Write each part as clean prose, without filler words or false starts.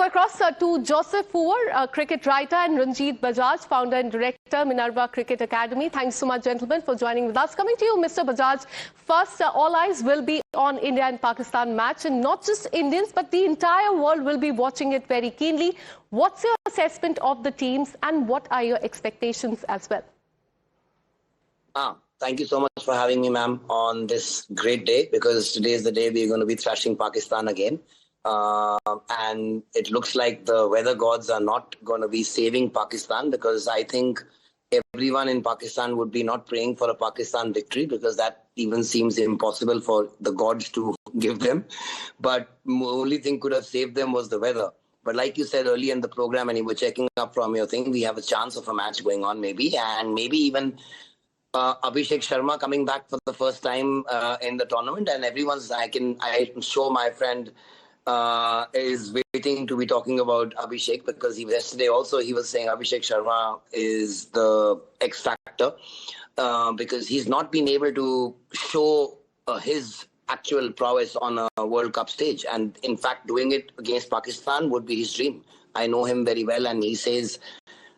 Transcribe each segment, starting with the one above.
go across to Joseph Hoover, a cricket writer, and Ranjit Bajaj, founder and director, Minerva Cricket Academy. Thanks so much, gentlemen, for joining with us. Coming to you, Mr. Bajaj. First, all eyes will be on India and Pakistan match, and not just Indians, but the entire world will be watching it very keenly. What's your assessment of the teams, and what are your expectations as well? Thank you so much for having me, ma'am, on this great day, because today is the day we're going to be thrashing Pakistan again. And it looks like the weather gods are not going to be saving Pakistan, because I think everyone in Pakistan would be not praying for a Pakistan victory, because that even seems impossible for the gods to give them. But the only thing could have saved them was the weather. But like you said earlier in the program, and you were checking up from your thing, we have a chance of a match going on maybe, and maybe even Abhishek Sharma coming back for the first time in the tournament. And I'm sure my friend is waiting to be talking about Abhishek, because yesterday also he was saying Abhishek Sharma is the X factor, because he's not been able to show his actual prowess on a World Cup stage. And in fact, doing it against Pakistan would be his dream. I know him very well, and he says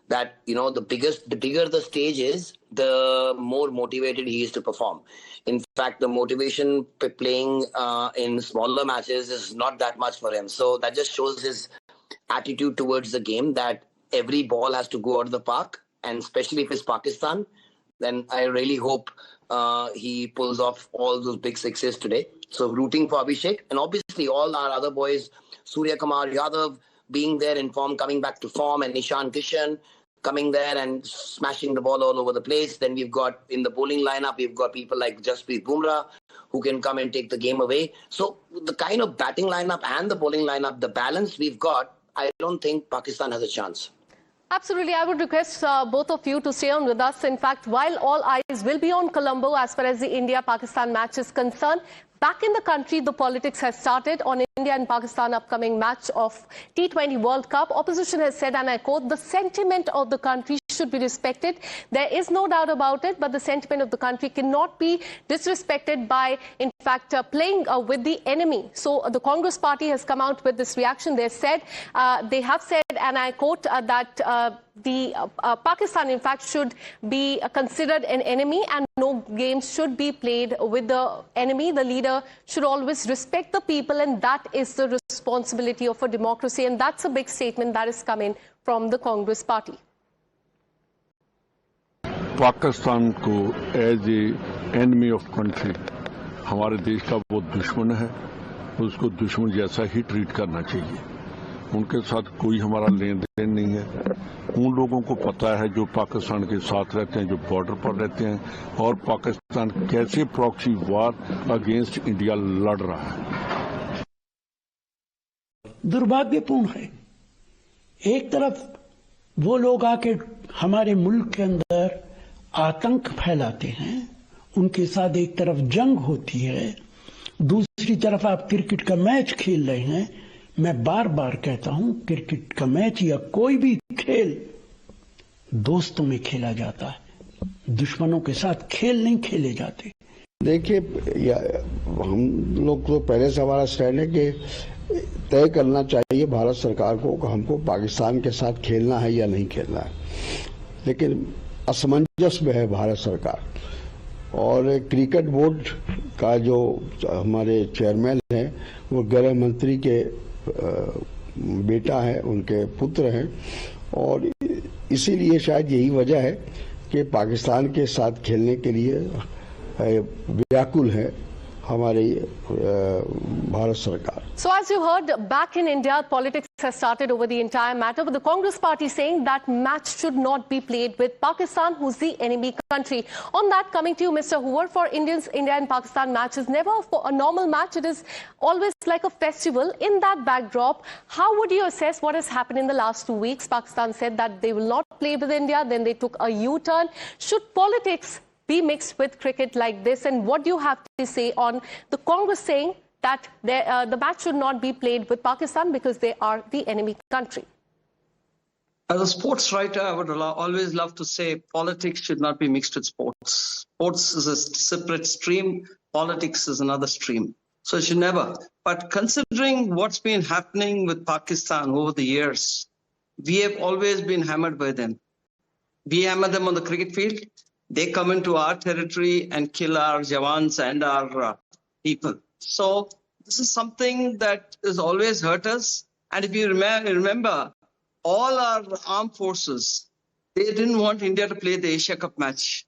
that, you know, the bigger the stage is, the more motivated he is to perform. In fact, the motivation playing in smaller matches is not that much for him. So that just shows his attitude towards the game, that every ball has to go out of the park. And especially if it's Pakistan, then I really hope he pulls off all those big sixes today. So rooting for Abhishek, and obviously all our other boys, Surya Kumar Yadav being there in form, coming back to form, and Nishan Kishan coming there and smashing the ball all over the place. Then we've got in the bowling lineup, we've got people like Jasprit Bumrah who can come and take the game away. So the kind of batting lineup and the bowling lineup, the balance we've got, I don't think Pakistan has a chance. Absolutely. I would request both of you to stay on with us. In fact, while all eyes will be on Colombo as far as the India-Pakistan match is concerned, back in the country, the politics has started on India and Pakistan upcoming match of T20 World Cup. Opposition has said, and I quote, the sentiment of the country should be respected. There is no doubt about it, but the sentiment of the country cannot be disrespected by, in fact, playing with the enemy. So the Congress party has come out with this reaction. They have said, and I quote, that Pakistan, in fact, should be considered an enemy, and no games should be played with the enemy. The leader should always respect the people, and that is the responsibility of a democracy. And that's a big statement that is coming from the Congress party. Pakistan को as a enemy of country, हमारे देश का वो दुश्मन है, उसको दुश्मन जैसा ही ट्रीट करना चाहिए. उनके साथ कोई हमारा लेन देन नहीं है. उन लोगों को पता है जो पाकिस्तान के साथ रहते हैं, जो बॉर्डर पर रहते हैं, और पाकिस्तान कैसे प्रॉक्सी वार अगेंस्ट इंडिया लड़ रहा है. दुर्भाग्यपूर्ण है. एक तरफ वो लोग आके हमारे मुल्क के अंदर आतंक फैलाते हैं, उनके साथ एक तरफ जंग होती है, दूसरी तरफ आप क्रिकेट का मैच खेल रहे हैं. मैं बार बार कहता हूं, क्रिकेट का मैच या कोई भी खेल दोस्तों में खेला जाता है, दुश्मनों के साथ खेल नहीं खेले जाते. देखिए, हम लोग तो पहले से हमारा स्टैंड है कि तय करना चाहिए भारत सरकार को कि हमको पाकिस्तान के साथ खेलना है या नहीं खेलना है. लेकिन असमंजस में है भारत सरकार. और क्रिकेट बोर्ड का जो हमारे चेयरमैन हैं, वो गृह मंत्री के बेटा है, उनके पुत्र हैं, और इसीलिए शायद यही वजह है कि पाकिस्तान के साथ खेलने के लिए व्याकुल है हमारी भारत सरकार. So as you heard, back in India, politics has started over the entire matter, but the Congress party saying that match should not be played with Pakistan, who's the enemy country. On that, coming to you, Mr. Hoover, for Indians, India and Pakistan match is never a normal match. It is always like a festival. In that backdrop, how would you assess what has happened in the last 2 weeks? Pakistan said that they will not play with India, then they took a U-turn. Should politics be mixed with cricket like this? And what do you have to say on the Congress saying that the match should not be played with Pakistan because they are the enemy country? As a sports writer, I would always love to say politics should not be mixed with sports. Sports is a separate stream. Politics is another stream. So it should never. But considering what's been happening with Pakistan over the years, we have always been hammered by them. We hammer them on the cricket field. They come into our territory and kill our Jawans and our people. So this is something that has always hurt us. And if you remember, all our armed forces, they didn't want India to play the Asia Cup match.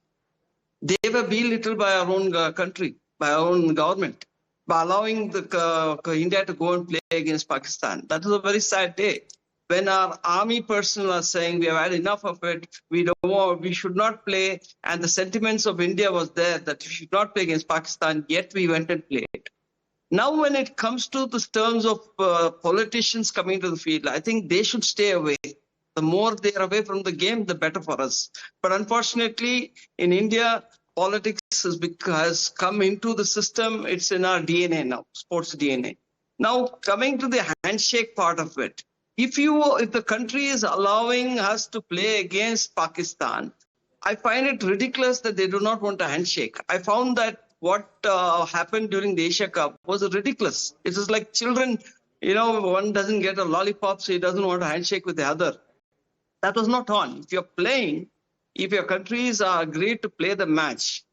They were belittled by our own country, by our own government, by allowing India to go and play against Pakistan. That was a very sad day. When our army personnel are saying we have had enough of it, we should not play, and the sentiments of India was there that we should not play against Pakistan, yet we went and played. Now when it comes to the terms of politicians coming to the field, I think they should stay away. The more they are away from the game, the better for us. But unfortunately, in India, politics has come into the system. It's in our DNA now, sports DNA. Now, coming to the handshake part of it, if the country is allowing us to play against Pakistan, I find it ridiculous that they do not want a handshake. I found that what happened during the Asia Cup was ridiculous. It was like children, one doesn't get a lollipop, so he doesn't want a handshake with the other. That was not on. If you're playing, if your countries are agreed to play the match,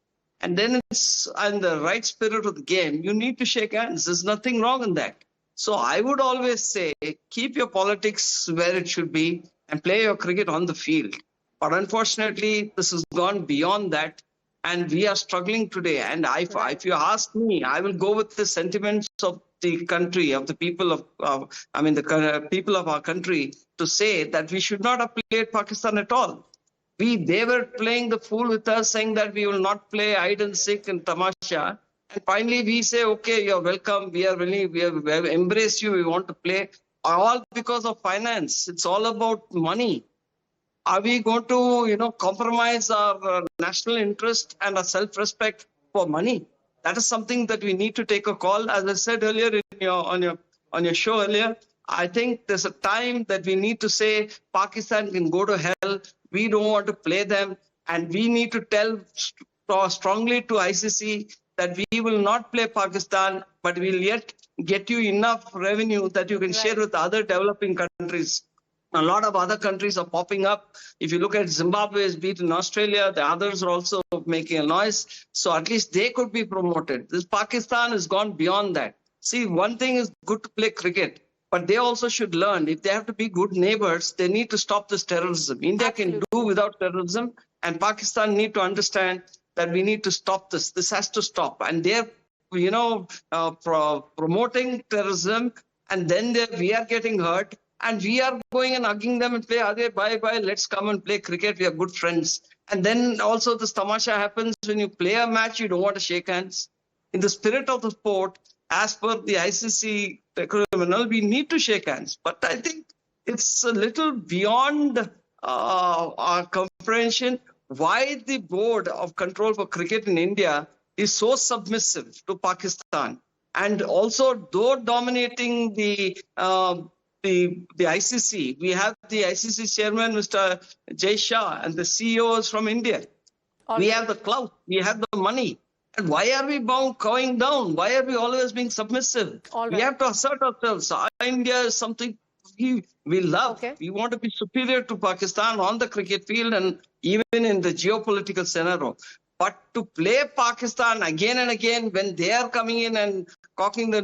and then it's in the right spirit of the game, you need to shake hands. There's nothing wrong in that. So I would always say, keep your politics where it should be and play your cricket on the field. But unfortunately, this has gone beyond that, and we are struggling today. And if you ask me, I will go with the sentiments of the country, of the people of, the people of our country, to say that we should not have played Pakistan at all. They were playing the fool with us, saying that we will not play hide and seek and tamasha. And finally, we say, okay, you're welcome. We have embraced you. We want to play. All because of finance. It's all about money. Are we going to, compromise our national interest and our self-respect for money? That is something that we need to take a call. As I said earlier on your show earlier, I think there's a time that we need to say Pakistan can go to hell. We don't want to play them, and we need to tell strongly to ICC that we will not play Pakistan, but we'll yet get you enough revenue that you can share with other developing countries. A lot of other countries are popping up. If you look at Zimbabwe's beat in Australia, the others are also making a noise. So at least they could be promoted. This Pakistan has gone beyond that. See, one thing is good to play cricket, but they also should learn if they have to be good neighbors, they need to stop this terrorism. India can do without terrorism, and Pakistan need to understand that we need to stop this. This has to stop. And they're, promoting terrorism, and then we are getting hurt, and we are going and hugging them and play, bye, let's come and play cricket. We are good friends. And then also this tamasha happens when you play a match, you don't want to shake hands. In the spirit of the sport, as per the ICC criminal, we need to shake hands. But I think it's a little beyond our comprehension why the Board of Control for Cricket in India is so submissive to Pakistan, and also though dominating the ICC. We have the ICC chairman, Mr. Jay Shah, and the CEOs from India. We have the clout, we have the money. And why are we going down? Why are we always being submissive? We have to assert ourselves. India is something we love. Okay. We want to be superior to Pakistan on the cricket field and even in the geopolitical scenario. But to play Pakistan again and again when they are coming in and cocking the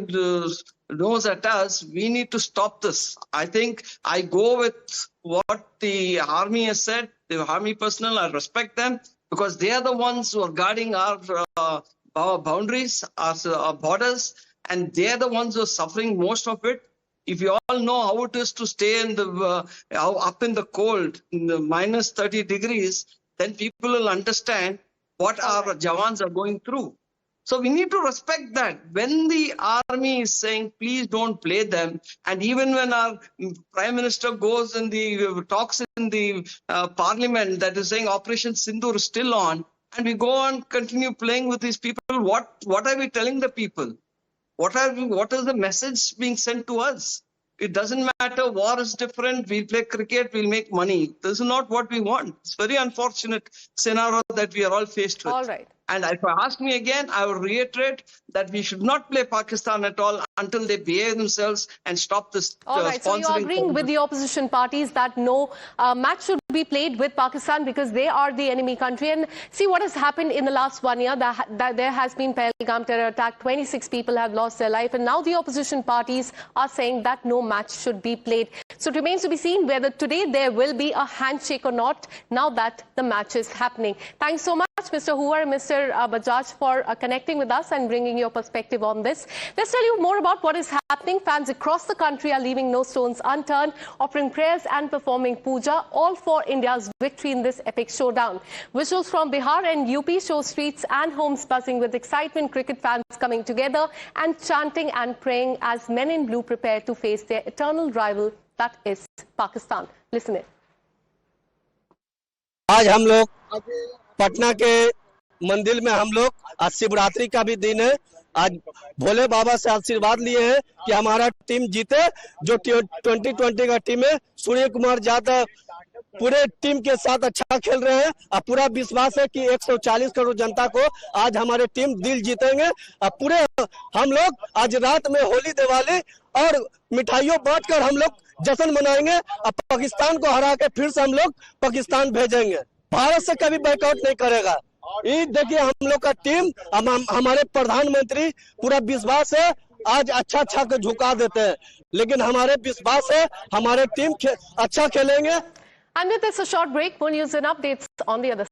nose at us, we need to stop this. I think I go with what the army has said. The army personnel, I respect them because they are the ones who are guarding our boundaries, our borders, and they are the ones who are suffering most of it. If you all know how it is to stay in up in the cold, in the minus 30 degrees, then people will understand what our Jawans are going through. So we need to respect that. When the army is saying, please don't play them, and even when our Prime Minister goes and talks in the parliament that is saying Operation Sindoor is still on, and we go on continue playing with these people, what are we telling the people? What is the message being sent to us? It doesn't matter. War is different. We'll play cricket. We'll make money. This is not what we want. It's very unfortunate scenario that we are all faced with. All right. And if you ask me again, I will reiterate that we should not play Pakistan at all until they behave themselves and stop this all right, so you're agreeing with the opposition parties that no match should be played with Pakistan because they are the enemy country. And see what has happened in the last 1 year. That there has been Pahalgam terror attack. 26 people have lost their life. And now the opposition parties are saying that no match should be played. So it remains to be seen whether today there will be a handshake or not now that the match is happening. Thanks so much, Mr. Hoover and Mr. Bajaj, for connecting with us and bringing your perspective on this. Let's tell you more about what is happening. Fans across the country are leaving no stones unturned, offering prayers and performing puja, all for India's victory in this epic showdown. Visuals from Bihar and UP show streets and homes buzzing with excitement, cricket fans coming together and chanting and praying as men in blue prepare to face their eternal rival, that is Pakistan. Listen in. आज हम लोग पटना के मंदिर में हम लोग आज शिवरात्रि का भी दिन है। आज भोले बाबा से आशीर्वाद लिए हैं कि हमारा टीम जीते। जो 2020 का टीम है, सूर्य कुमार यादव पूरे टीम के साथ अच्छा खेल रहे हैं और पूरा विश्वास है कि 140 करोड़ जनता को आज हमारे टीम दिल जीतेंगे। और पूरे हम लोग आज रात में होली दिवाली और मिठाइयों बांटकर हम लोग जश्न मनाएंगे और पाकिस्तान को हरा के फिर से हम लोग पाकिस्तान भेजेंगे। भारत से कभी बैकआउट नहीं करेगा। ये देखिए हम लोग का टीम, हमारे प्रधानमंत्री पूरा विश्वास है आज अच्छा के झुका देते हैं, लेकिन हमारे विश्वास है हमारे टीम अच्छा खेलेंगे। And with this a short break, more news and updates on the other side.